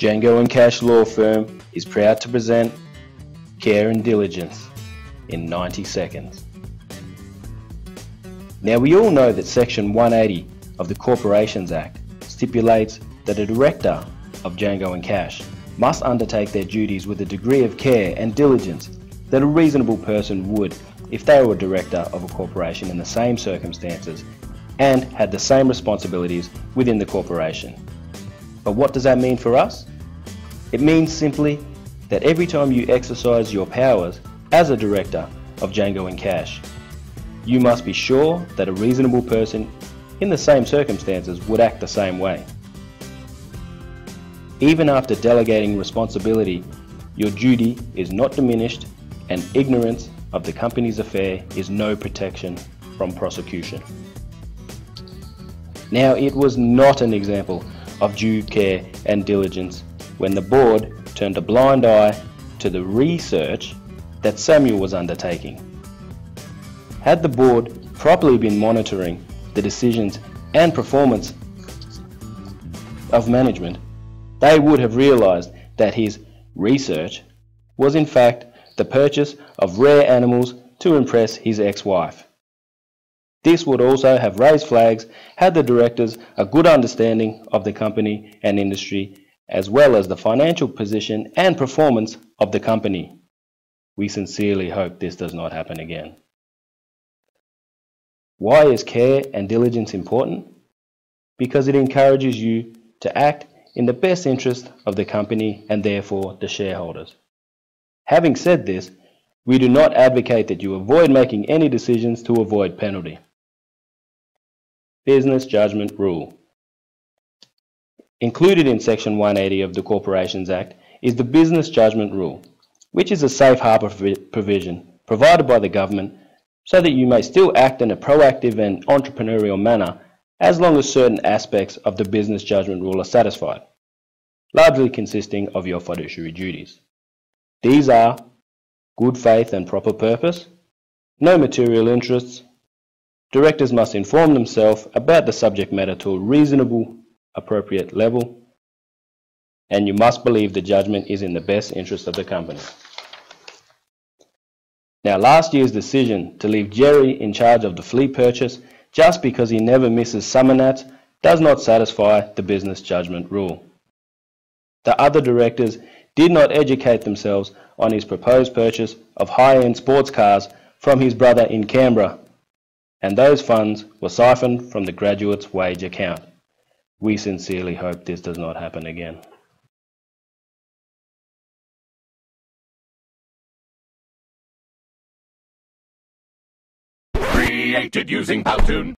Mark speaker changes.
Speaker 1: Django and Cash Law Firm is proud to present Care and Diligence in 90 seconds. Now, we all know that Section 180 of the Corporations Act stipulates that a director of Django and Cash must undertake their duties with a degree of care and diligence that a reasonable person would if they were a director of a corporation in the same circumstances and had the same responsibilities within the corporation. But what does that mean for us? It means simply that every time you exercise your powers as a director of Django and Cash, you must be sure that a reasonable person in the same circumstances would act the same way. Even after delegating responsibility, your duty is not diminished, and ignorance of the company's affair is no protection from prosecution. Now, it was not an example of due care and diligence when the board turned a blind eye to the research that Samuel was undertaking. Had the board properly been monitoring the decisions and performance of management, they would have realized that his research was in fact the purchase of rare animals to impress his ex-wife. This would also have raised flags had the directors a good understanding of the company and industry, as well as the financial position and performance of the company. We sincerely hope this does not happen again. Why is care and diligence important? Because it encourages you to act in the best interest of the company and therefore the shareholders. Having said this, we do not advocate that you avoid making any decisions to avoid penalty. Business Judgment Rule. Included in Section 180 of the Corporations Act is the Business Judgment Rule, which is a safe harbour provision provided by the government so that you may still act in a proactive and entrepreneurial manner as long as certain aspects of the Business Judgment Rule are satisfied, largely consisting of your fiduciary duties. These are good faith and proper purpose, no material interests, directors must inform themselves about the subject matter to a reasonable, appropriate level, and you must believe the judgment is in the best interest of the company. Now, last year's decision to leave Jerry in charge of the fleet purchase just because he never misses summer nats does not satisfy the business judgment rule. The other directors did not educate themselves on his proposed purchase of high-end sports cars from his brother in Canberra, and those funds were siphoned from the graduate's wage account. We sincerely hope this does not happen again.
Speaker 2: Created using Powtoon.